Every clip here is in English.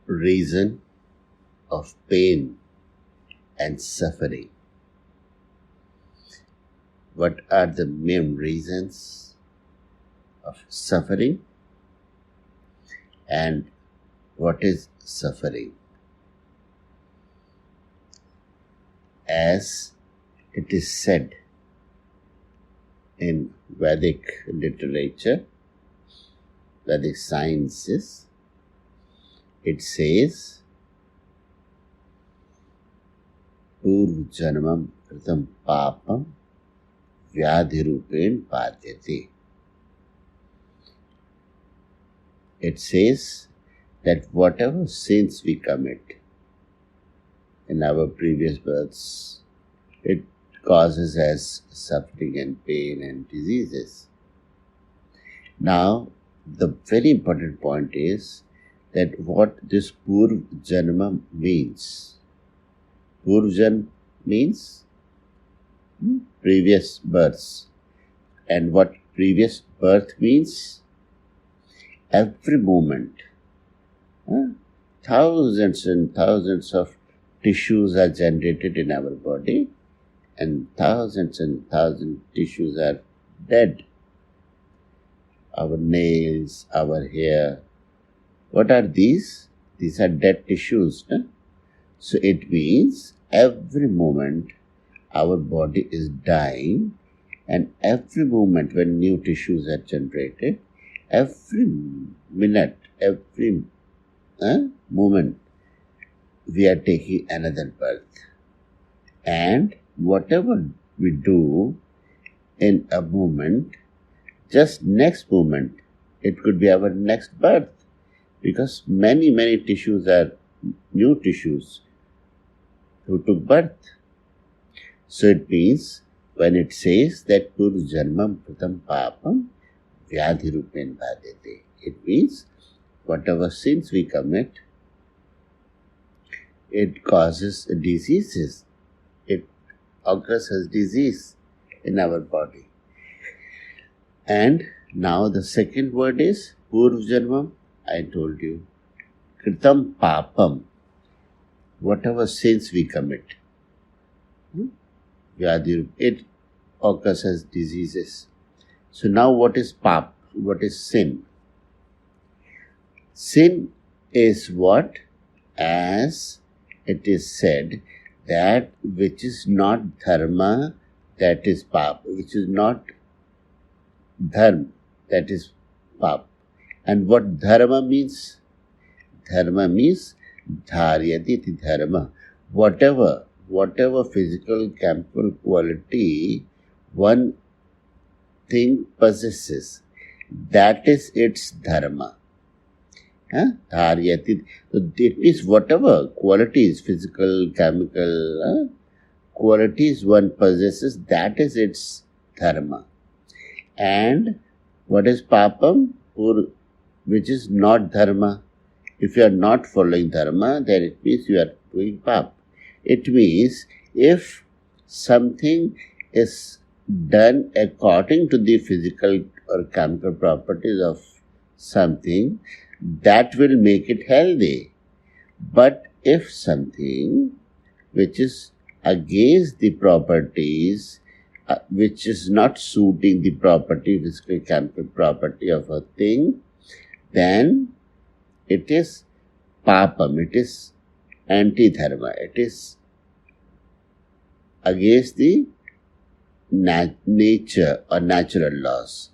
reason of pain and suffering? What are the main reasons of suffering and what is suffering? As it is said in Vedic literature, Vedic sciences, it says, Purv Janamam Kritam Papam Vyadhirupen Padyate. It says that whatever sins we commit in our previous births, it causes us suffering and pain and diseases. Now, the very important point is that what this Purv Janma means. Purv Janma means previous births. And what previous birth means? Every moment, thousands and thousands of tissues are generated in our body, and thousands tissues are dead. Our nails, our hair. What are these? These are dead tissues. So it means every moment our body is dying, and every moment when new tissues are generated, every minute, every moment, we are taking another birth. And whatever we do in a moment, just next moment, it could be our next birth. Because many tissues are new tissues who took birth. So it means when it says that Purv Janmam Pratam Papam Vyadhirupen Bhadyate, it means whatever sins we commit, it causes diseases. It occurs as disease in our body. And now the second word is Purv Janmam. I told you, Kritam Papam, whatever sins we commit, it occurs as diseases. So now what is pap? What is sin? Sin is what? As it is said, that which is not dharma, that is pap. Which is not dharma, that is pap. And what dharma means? Dharma means dharyati dharma. Whatever physical, chemical quality one thing possesses, that is its dharma. Dharyati. So it means whatever qualities, physical, chemical qualities one possesses, that is its dharma. And what is papam? Which is not dharma. If you are not following dharma, then it means you are doing pap. It means if something is done according to the physical or chemical properties of something, that will make it healthy. But if something which is against the properties, which is not suiting the property, physical chemical property of a thing, then it is papam, it is anti-dharma, it is against the nature or natural laws.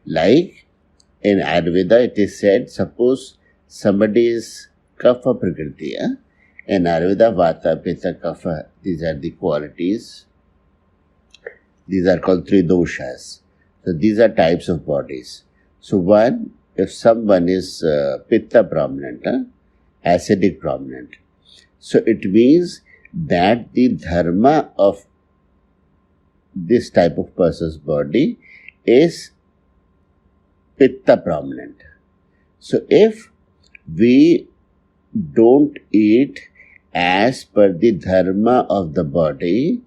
Like in Ayurveda it is said, suppose somebody is kapha prakriti. In Ayurveda, vata, pitta, kapha, these are the qualities. These are called three doshas. So these are types of bodies. So one, if someone is pitta prominent, acidic prominent, so it means that the dharma of this type of person's body is pitta prominent. So if we don't eat as per the dharma of the body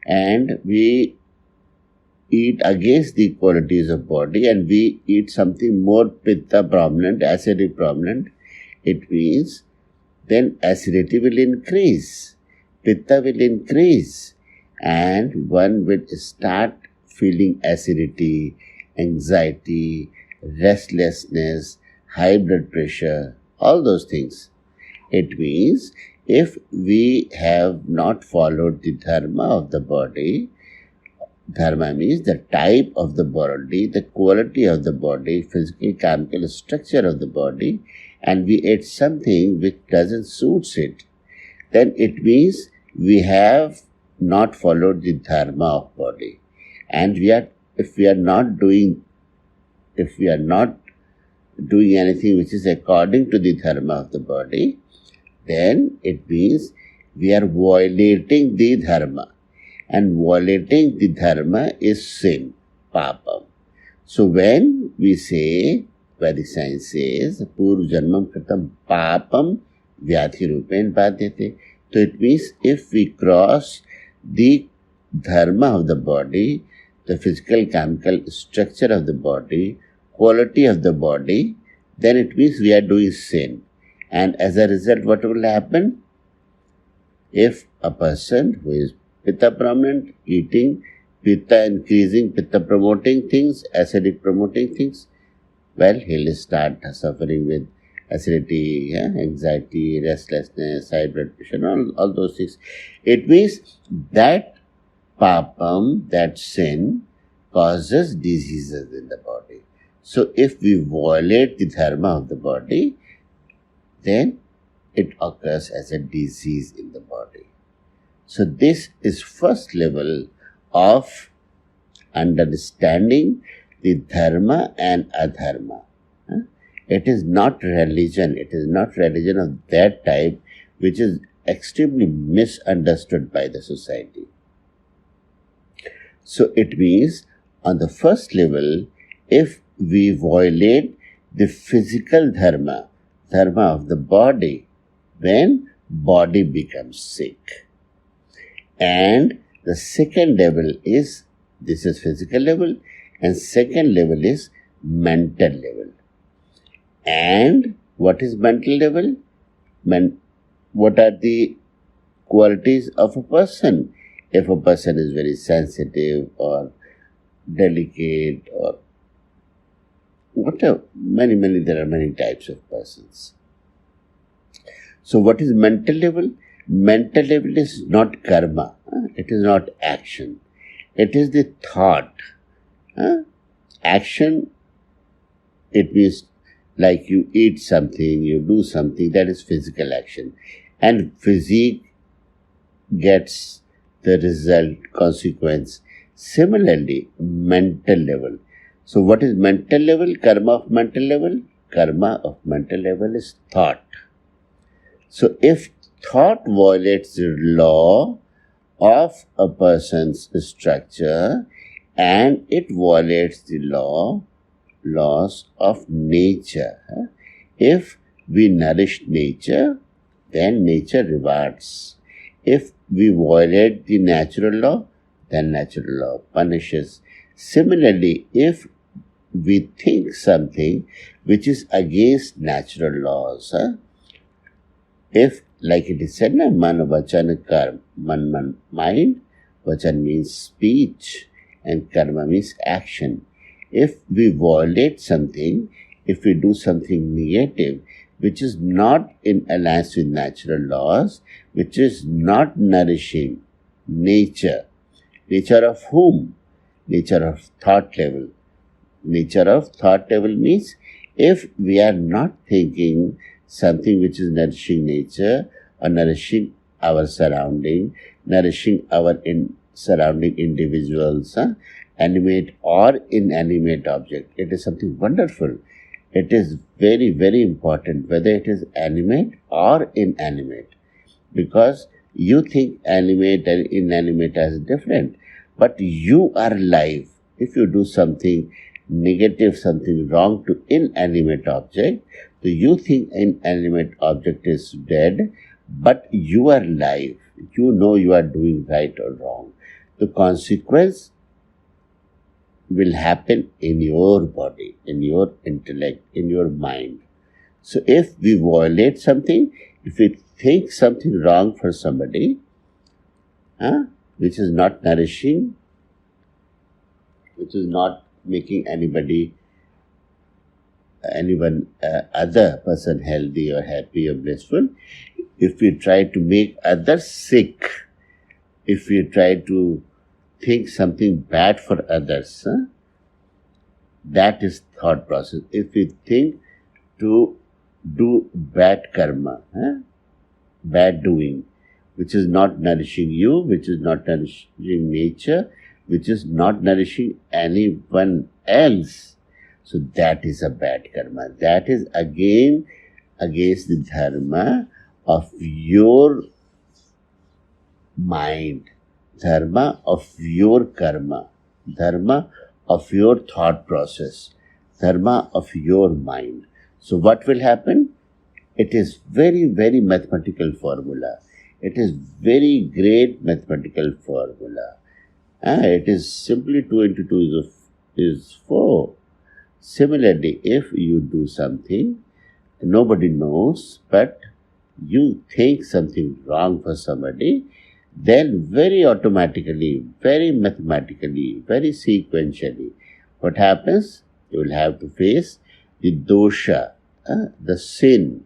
and we eat against the qualities of body and we eat something more pitta prominent, acidic prominent, it means then acidity will increase, pitta will increase, and one will start feeling acidity, anxiety, restlessness, high blood pressure, all those things. It means if we have not followed the dharma of the body, dharma means the type of the body, the quality of the body, physical, chemical structure of the body, and we ate something which doesn't suit it, then it means we have not followed the dharma of body. And if we are not doing anything which is according to the dharma of the body, then it means we are violating the dharma. And violating the dharma is sin, papam. So when we say, Vedic science says, Purv Janmam Kritam Papam Vyadhi Rupen Badyate. So it means if we cross the dharma of the body, the physical, chemical structure of the body, quality of the body, then it means we are doing sin. And as a result, what will happen? If a person who is pitta prominent, eating pitta increasing, pitta promoting things, acidic promoting things, well, he'll start suffering with acidity, anxiety, restlessness, high blood pressure, all those things. It means that papam, that sin, causes diseases in the body. So if we violate the dharma of the body, then it occurs as a disease in the body. So this is first level of understanding the dharma and adharma. It is not religion. It is not religion of that type which is extremely misunderstood by the society. So it means on the first level, if we violate the physical dharma of the body, then body becomes sick. And the second level is, this is physical level, and second level is mental level. And what is mental level? What are the qualities of a person? If a person is very sensitive or delicate or whatever, there are many types of persons. So what is mental level? Mental level is not karma. It is not action. It is the thought. Action, it means like you eat something, you do something, that is physical action. And physique gets the result, consequence. Similarly, mental level. So what is mental level? Karma of mental level? Karma of mental level is thought. So if thought violates the law of a person's structure and it violates the laws of nature. If we nourish nature, then nature rewards. If we violate the natural law, then natural law punishes. Similarly, if we think something which is against natural laws, if, like it is said, man, vachan, karma, mind, vachan means speech, and karma means action. If we violate something, if we do something negative, which is not in alliance with natural laws, which is not nourishing nature, nature of whom? Nature of thought level. Nature of thought level means if we are not thinking something which is nourishing nature or nourishing our surrounding, nourishing our surrounding individuals, animate or inanimate object. It is something wonderful. It is very, very important whether it is animate or inanimate, because you think animate and inanimate as different, but you are alive. If you do something negative, something wrong to inanimate object, so you think inanimate object is dead, but you are alive. You know you are doing right or wrong. The consequence will happen in your body, in your intellect, in your mind. So if we violate something, If we think something wrong for somebody, which is not nourishing, which is not making anyone other person healthy or happy or blissful, if we try to make others sick, if we try to think something bad for others, that is thought process. If we think to do bad karma, bad doing, which is not nourishing you, which is not nourishing nature, which is not nourishing anyone else, so that is a bad karma. That is again against the dharma of your mind, dharma of your karma, dharma of your thought process, dharma of your mind. So what will happen? It is very, very mathematical formula. It is very great mathematical formula. It is simply 2 into 2 is 4. Similarly, if you do something, nobody knows, but you think something wrong for somebody, then very automatically, very mathematically, very sequentially, what happens? You will have to face the dosha, the sin.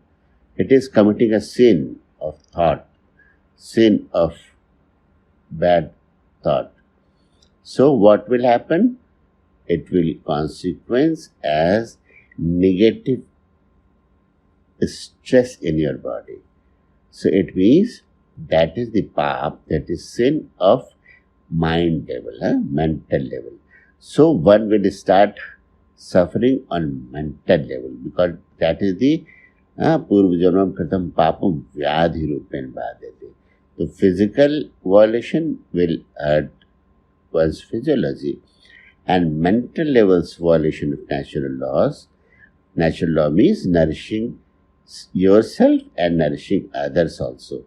It is committing a sin of thought, sin of bad thought. So what will happen? It will consequence as negative stress in your body. So it means that is the path, that is sin of mind level, mental level. So one will start suffering on mental level, because that is the पूर्व जन्म प्रथम पापम व्याधि रूपेण बाध्यते. The physical violation will hurt one's physiology, and mental levels violation of natural laws. Natural law means nourishing yourself and nourishing others also,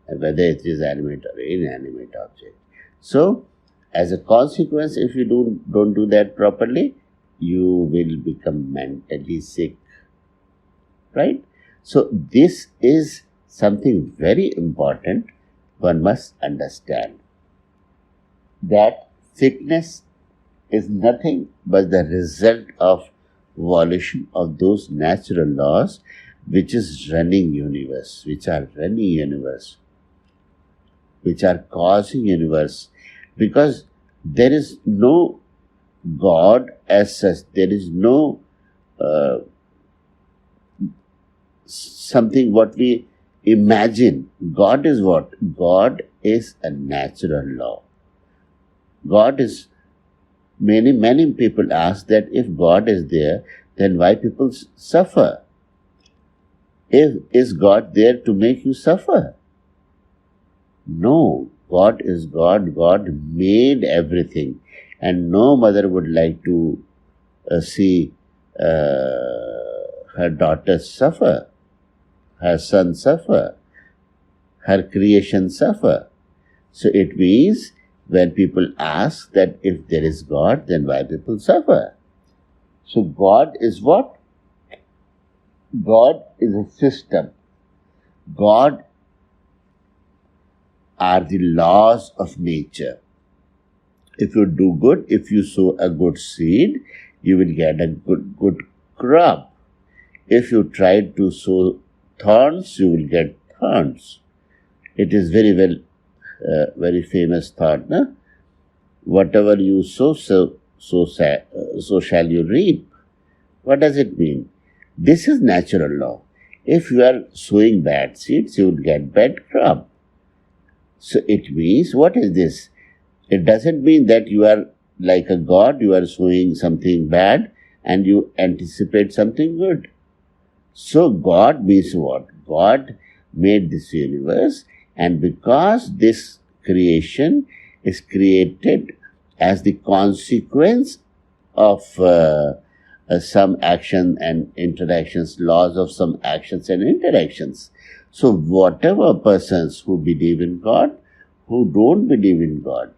whether it is animate or inanimate object. So, as a consequence, if you don't do that properly, you will become mentally sick, right? So, this is something very important one must understand, that sickness is nothing but the result of violation of those natural laws which is running universe, which are causing universe, because there is no God as such, there is no something what we imagine. God is what? God is a natural law. God is, many people ask that if God is there, then why people suffer? Is God there to make you suffer? No, God is God. God made everything, and no mother would like to see her daughter suffer, her son suffer, her creation suffer. So it means when people ask that if there is God, then why people suffer? So God is what? God is a system. God are the laws of nature. If you do good, if you sow a good seed, you will get a good crop. If you try to sow thorns, you will get thorns. It is very famous thought, no? Whatever you sow, so shall you reap. What does it mean? This is natural law. If you are sowing bad seeds, you will get bad crop. So it means, what is this? It doesn't mean that you are like a god, you are sowing something bad and you anticipate something good. So God means what? God made this universe, and because this creation is created as the consequence of some action and interactions, laws of some actions and interactions. So whatever persons who believe in God, who don't believe in God,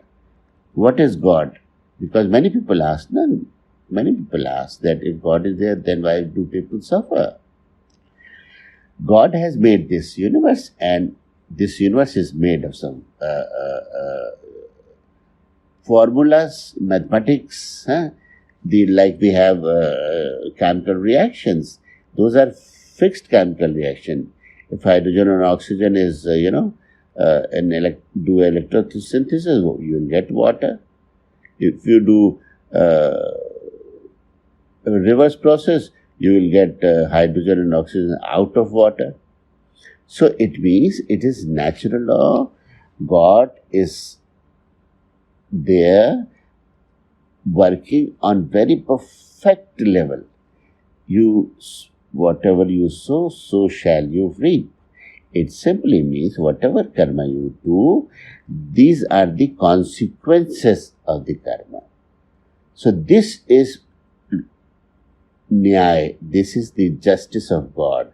what is God? Because many people ask that if God is there, then why do people suffer? God has made this universe, and this universe is made of some formulas, mathematics, huh? Like we have chemical reactions. Those are fixed chemical reaction. If hydrogen and oxygen is, do electrosynthesis, you will get water. If you do a reverse process, you will get hydrogen and oxygen out of water. So it means it is natural law. God is there working on very perfect level. Whatever you sow, so shall you reap. It simply means whatever karma you do, these are the consequences of the karma. So this is Nyaya, this is the justice of God.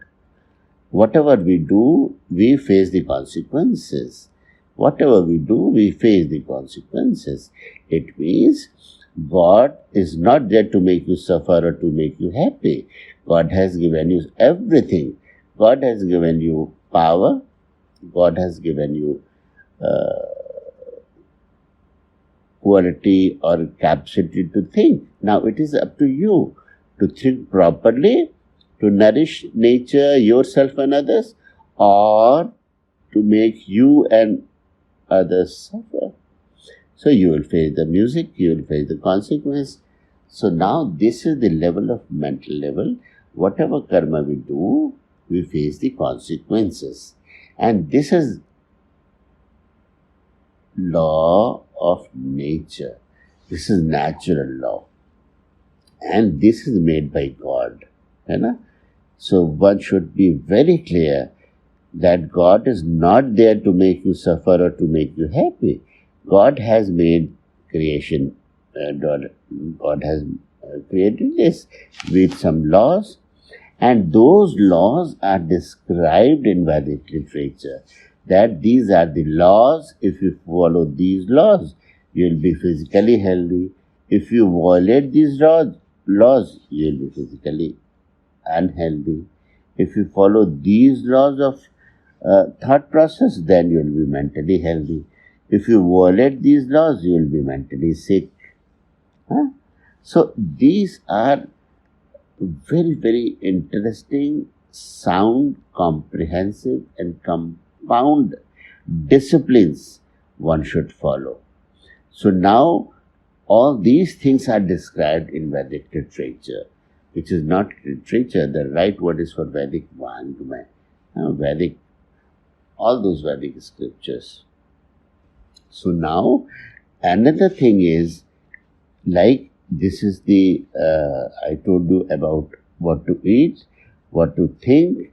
Whatever we do, we face the consequences. Whatever we do, we face the consequences. It means God is not there to make you suffer or to make you happy. God has given you everything. God has given you power. God has given you quality or capacity to think. Now it is up to you to think properly, to nourish nature, yourself and others, or to make you and others suffer. So you will face the music, you will face the consequence. So now this is the level of mental level. Whatever karma we do, we face the consequences. And this is law of nature. This is natural law. And this is made by God. So one should be very clear that God is not there to make you suffer or to make you happy. God has made creation. God has created this with some laws, and those laws are described in Vedic literature. That these are the laws. If you follow these laws, you will be physically healthy. If you violate these laws, you will be physically unhealthy. If you follow these laws of thought process, then you will be mentally healthy. If you violate these laws, you will be mentally sick. So these are very, very interesting, sound, comprehensive, and compound disciplines one should follow. So now all these things are described in Vedic literature, which is not literature. The right word is for Vedic Vangmaya. Vedic, all those Vedic scriptures. So now another thing is, like this is the, I told you about what to eat, what to think.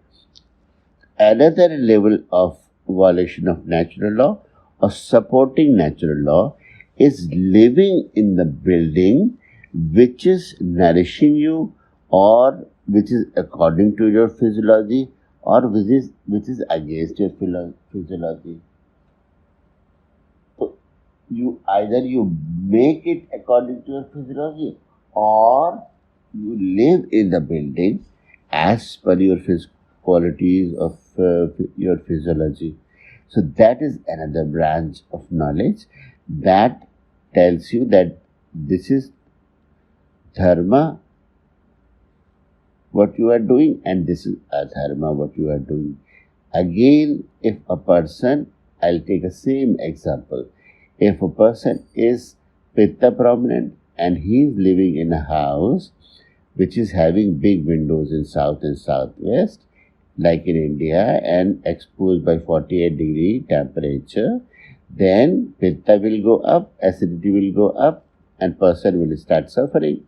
Another level of violation of natural law or supporting natural law is living in the building which is nourishing you, or which is according to your physiology, or which is against your physiology. So you make it according to your physiology, or you live in the building as per your qualities of your physiology. So that is another branch of knowledge that tells you that this is dharma, what you are doing, and this is adharma, what you are doing. Again, if a person, I'll take the same example. If a person is pitta prominent and he is living in a house which is having big windows in south and southwest, like in India, and exposed by 48-degree temperature, then pitta will go up, acidity will go up, and person will start suffering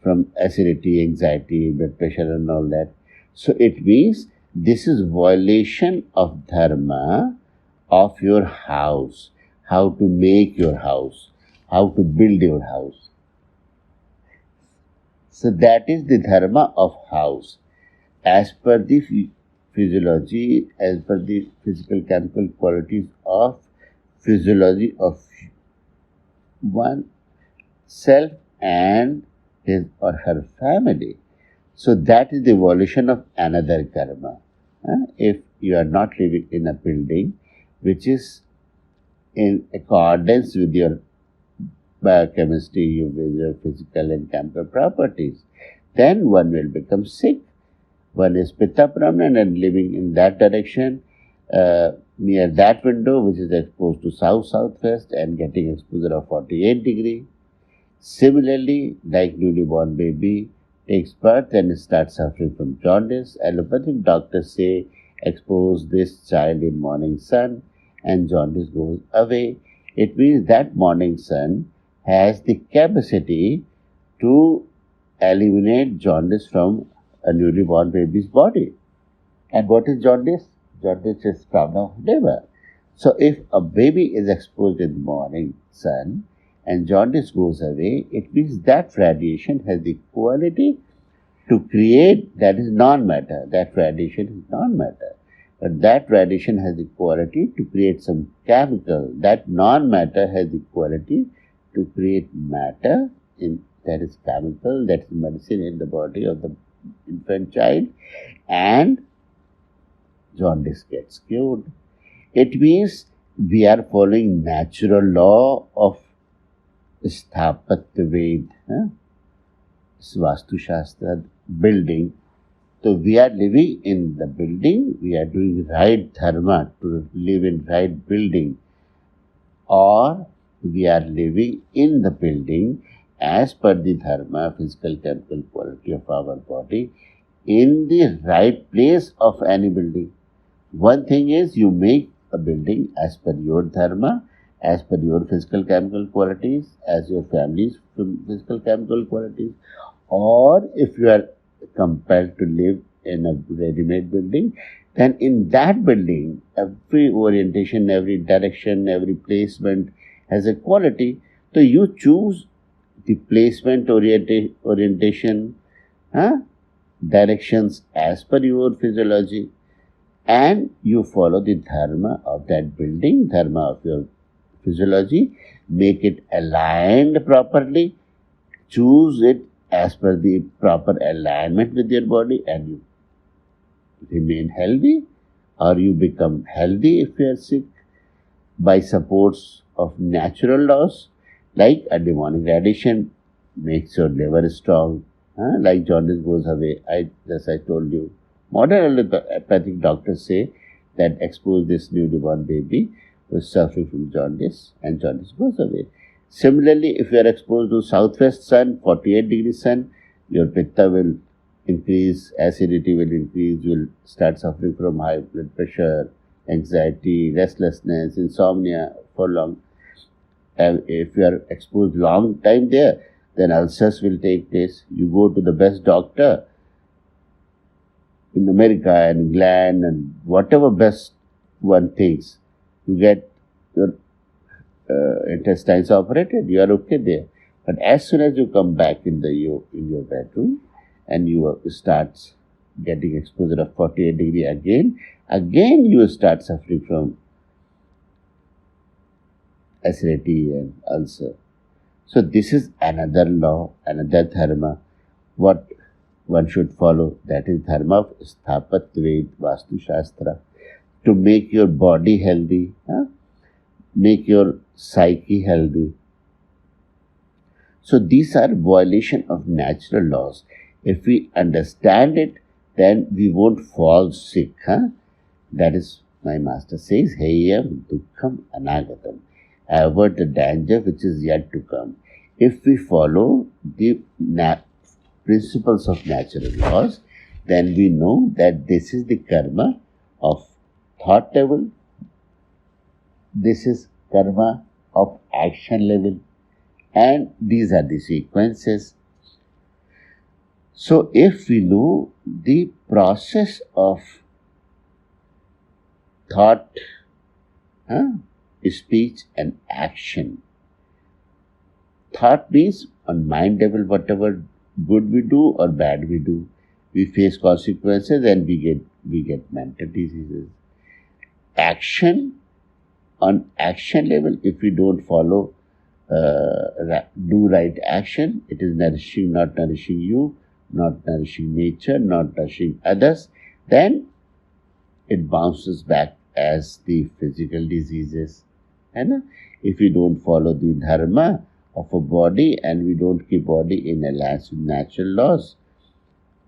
from acidity, anxiety, blood pressure and all that. So it means this is violation of dharma of your house, how to make your house, how to build your house. So that is the dharma of house. As per the physiology, as per the physical chemical qualities of physiology of one self and his or her family. So that is the evolution of another karma. If you are not living in a building which is in accordance with your biochemistry, with your physical and chemical properties, then one will become sick. One is pitta brahman and living in that direction, near that window which is exposed to south-southwest and getting exposure of 48 degree. Similarly, like newly born baby takes birth and starts suffering from jaundice, allopathic doctors say expose this child in morning sun and jaundice goes away. It means that morning sun has the capacity to eliminate jaundice from a newly born baby's body. And what is jaundice? Jaundice is problem of liver. So if a baby is exposed in the morning sun and jaundice goes away, it means that radiation has the quality to create, that is non-matter, that radiation is non-matter. But that radiation has the quality to create some chemical. That non-matter has the quality to create matter, that is chemical, that is medicine in the body of the infant child, and jaundice gets cured. It means we are following natural law of thapatyaVed, Vastu Shastra, building. So we are living in the building, we are doing right dharma to live in right building, or we are living in the building as per the dharma, physical, chemical quality of our body, in the right place of any building. One thing is you make a building as per your dharma, as per your physical chemical qualities, as your family's physical chemical qualities, or if you are compelled to live in a ready-made building, then in that building, every orientation, every direction, every placement has a quality. So you choose the placement, orientation, directions as per your physiology, and you follow the dharma of that building, dharma of your physiology, make it aligned properly, choose it as per the proper alignment with your body, and you remain healthy, or you become healthy if you are sick by supports of natural laws, like a demonic radiation makes your liver strong, like jaundice goes away. I told you. Modern allopathic doctors say that expose this newly born baby who is suffering from jaundice and jaundice goes away. Similarly, if you are exposed to southwest sun, 48 degrees sun, your pitta will increase, acidity will increase, you will start suffering from high blood pressure, anxiety, restlessness, insomnia for long. And if you are exposed long time there, then ulcers will take place. You go to the best doctor in America and England and whatever best one thinks, you get your intestines operated, you are okay there. But as soon as you come back in your bedroom and you start getting exposure of 48 degree again you start suffering from acidity and ulcer. So this is another law, another dharma, what one should follow. That is dharma of thapatyaVed, Vastu Shastra, to make your body healthy, make your psyche healthy. So these are violation of natural laws. If we understand it, then we won't fall sick. That is, my master says, Heyam Dukkham Anagatam. Avoid the danger which is yet to come. If we follow the principles of natural laws, then we know that this is the karma of thought level, this is karma of action level, and these are the sequences. So if we know the process of thought, speech and action. Thought means on mind level, whatever good we do or bad we do, we face consequences and we get mental diseases. Action, on action level, if we don't follow, do right action, it is nourishing, not nourishing you, we face consequences. And we get mental diseases. Action, on action level, if we don't follow, do right action, it is nourishing, not nourishing you, we face consequences. And we get mental diseases. Action, on action level, if we don't follow, do right action, it is nourishing, not nourishing you, we face consequences. not nourishing nature, not nourishing others, then it bounces back as the physical diseases. And if we don't follow the dharma of a body and we don't keep body in alliance with natural laws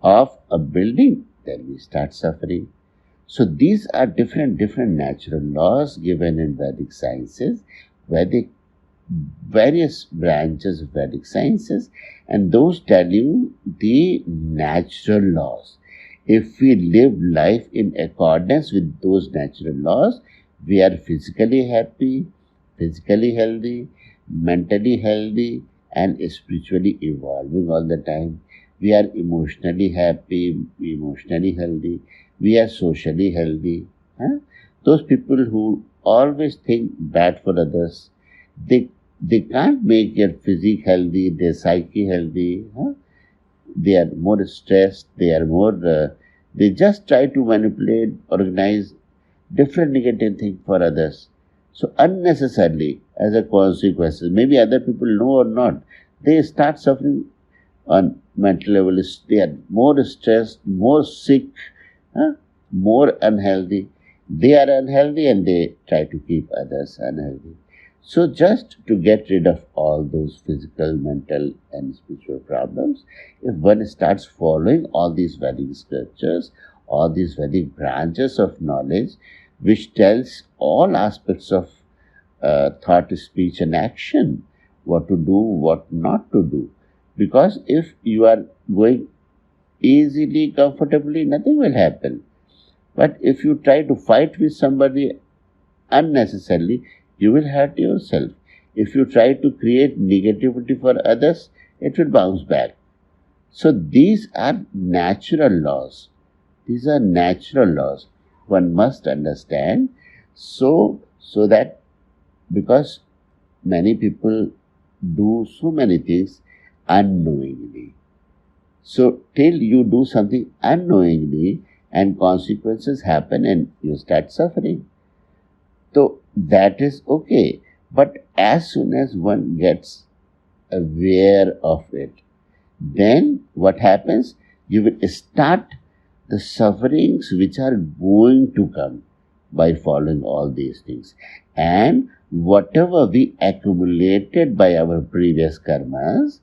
of a building, then we start suffering. So these are different natural laws given in Vedic sciences, various branches of Vedic sciences, and those tell you the natural laws. If we live life in accordance with those natural laws, we are physically happy, physically healthy, mentally healthy, and spiritually evolving all the time. We are emotionally happy, emotionally healthy, we are socially healthy. Those people who always think bad for others, they can't make their physique healthy, their psyche healthy. They are more stressed, they just try to manipulate, organize different negative things for others. So unnecessarily, as a consequence, maybe other people know or not, they start suffering on mental level. They are more stressed, more sick, more unhealthy. They are unhealthy and they try to keep others unhealthy. So just to get rid of all those physical, mental and spiritual problems, if one starts following all these Vedic scriptures, all these Vedic branches of knowledge, which tells all aspects of thought, speech and action, what to do, what not to do. Because if you are going easily, comfortably, nothing will happen. But if you try to fight with somebody unnecessarily, you will hurt yourself. If you try to create negativity for others, it will bounce back. So these are natural laws. These are natural laws. One must understand. So that, because many people do so many things unknowingly. So till you do something unknowingly and consequences happen and you start suffering. So that is okay. But as soon as one gets aware of it, then what happens? You will start the sufferings which are going to come by following all these things. And whatever we accumulated by our previous karmas,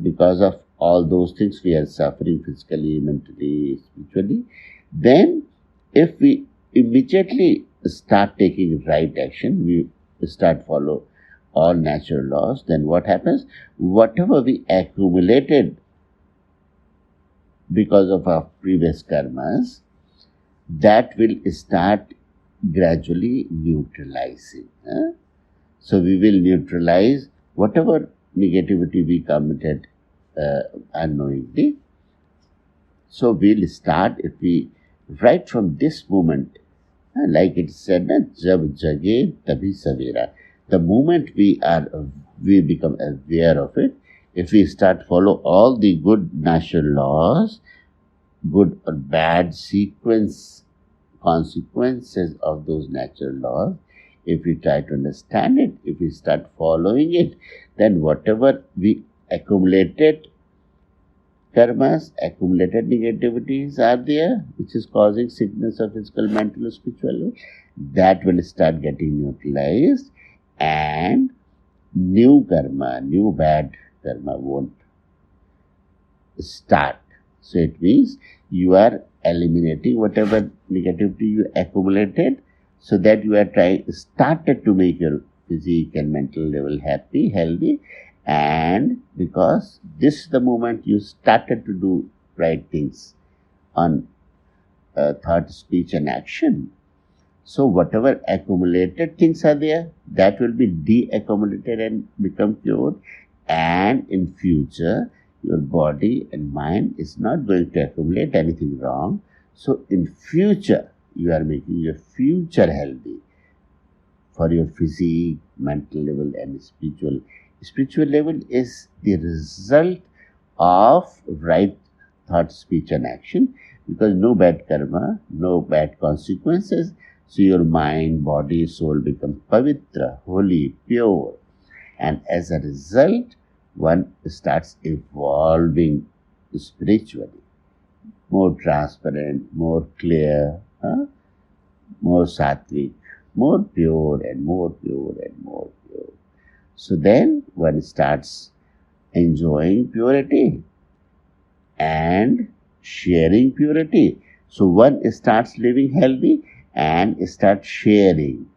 because of all those things we are suffering physically, mentally, spiritually, then if we immediately start taking right action, we start follow all natural laws, then what happens? Whatever we accumulated because of our previous karmas, that will start gradually neutralizing. So we will neutralize whatever negativity we committed unknowingly. So we'll start, if we, right from this moment, like it said, jab jage tabhi savera. The moment we become aware of it, if we start follow all the good natural laws, good or bad consequences of those natural laws, if we try to understand it, if we start following it, then whatever we accumulated karmas, accumulated negativities are there, which is causing sickness of physical, mental, or spiritual, that will start getting neutralized, and new karma, new bad karma won't start. So it means you are eliminating whatever negativity you accumulated, so that you are started to make your physique and mental level happy, healthy, and because this is the moment you started to do right things on thought, speech and action. So whatever accumulated things are there, that will be de-accumulated and become cured, and in future your body and mind is not going to accumulate anything wrong. So in future you are making your future healthy for your physique, mental level and spiritual. Spiritual level is the result of right thought, speech and action, because no bad karma, no bad consequences. So your mind, body, soul become pavitra, holy, pure, and as a result one starts evolving spiritually, more transparent, more clear, more sattvic, more pure and more pure and more pure. So then one starts enjoying purity and sharing purity. So one starts living healthy and starts sharing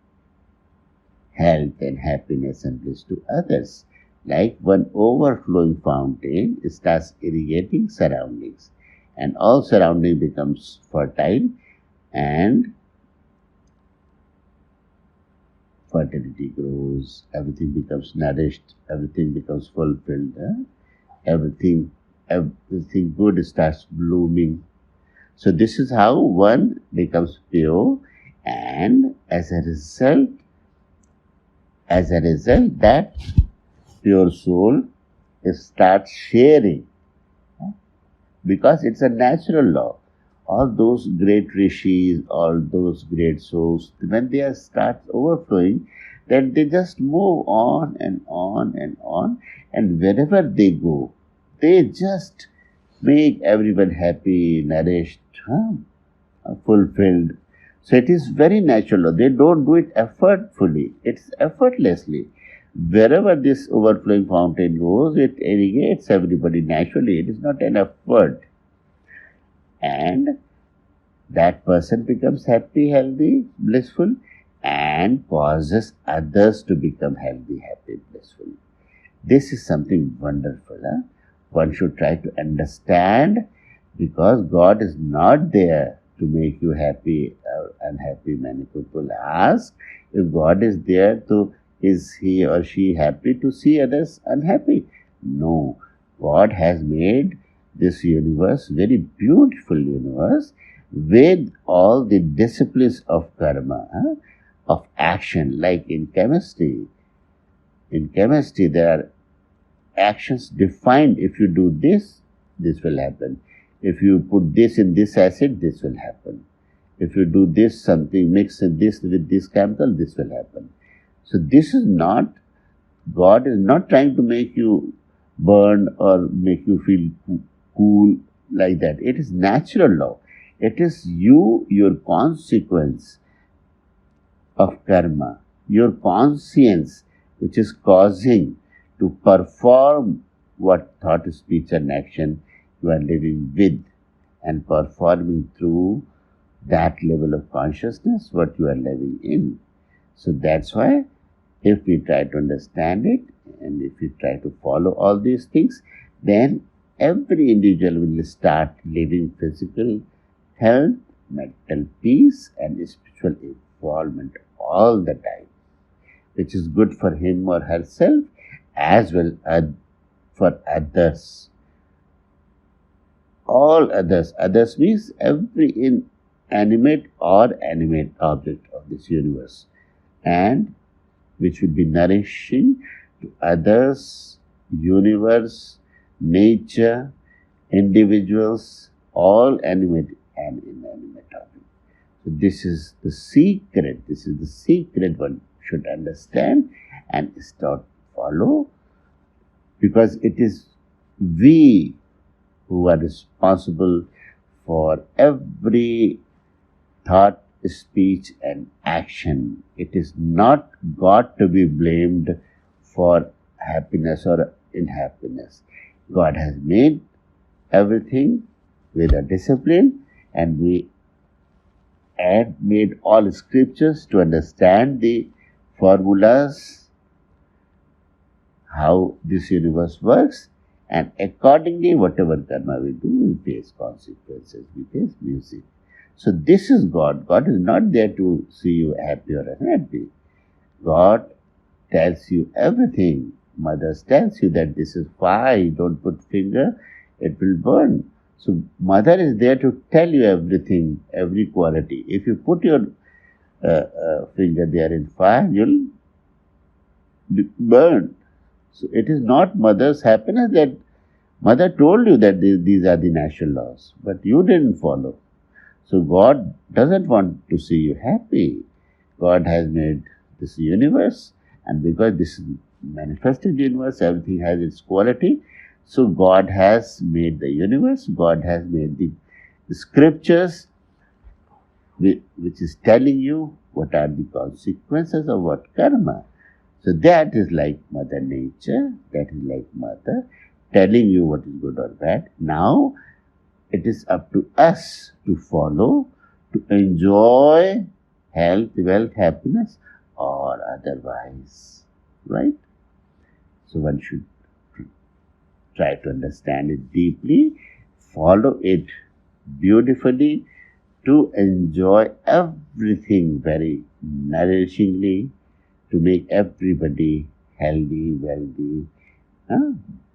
health and happiness and bliss to others. Like one overflowing fountain starts irrigating surroundings, and all surrounding becomes fertile, and fertility grows, everything becomes nourished, everything becomes fulfilled, everything good starts blooming. So this is how one becomes pure, and as a result, that pure soul starts sharing, because it's a natural law. All those great rishis, all those great souls, when they start overflowing, then they just move on and on and on, and wherever they go, they just make everyone happy, nourished, fulfilled. So it is very natural. They don't do it effortfully. It's effortlessly. Wherever this overflowing fountain goes, it irrigates everybody naturally. It is not an effort. And that person becomes happy, healthy, blissful, and causes others to become healthy, happy, blissful. This is something wonderful. One should try to understand, because God is not there to make you happy or unhappy. Many people ask, if God is there, to is he or she happy to see others unhappy? No. God has made this universe, very beautiful universe, with all the disciplines of karma, of action. Like in chemistry, there are actions defined. If you do this, this will happen. If you put this in this acid, this will happen. If you do this, something, mix this with this chemical, this will happen. So this is not, God is not trying to make you burn or make you feel cool like that. It is natural law. It is your consequence of karma, your conscience, which is causing to perform what thought, speech and action you are living with, and performing through that level of consciousness what you are living in. So that's why, if we try to understand it, and if we try to follow all these things, then every individual will start living physical health, mental peace, and spiritual involvement all the time, which is good for him or herself as well as for others. All others. Others means every inanimate or animate object of this universe, and which will be nourishing to others, universe, nature, individuals, all animate and inanimate objects. So this is the secret. This is the secret one should understand and start follow, because it is we who are responsible for every thought, speech and action. It is not God to be blamed for happiness or unhappiness. God has made everything with a discipline, and we had made all scriptures to understand the formulas, how this universe works, and accordingly whatever karma we do, we face consequences, we face music. So this is God. God is not there to see you happy or unhappy. God tells you everything. Mother tells you that this is fire, don't put finger, it will burn. So mother is there to tell you everything, every quality. If you put your finger there in fire, you'll burn. So it is not mother's happiness that mother told you that these are the natural laws, but you didn't follow. So God doesn't want to see you happy. God has made this universe, and because this is manifested universe, everything has its quality. So God has made the universe, God has made the scriptures, which is telling you what are the consequences of what karma. So that is like Mother Nature, that is like Mother telling you what is good or bad. Now it is up to us to follow, to enjoy health, wealth, happiness, or otherwise. Right? So one should try to understand it deeply, follow it beautifully, to enjoy everything very nourishingly, to make everybody healthy, wealthy,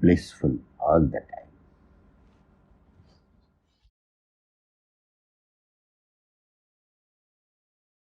blissful all the time.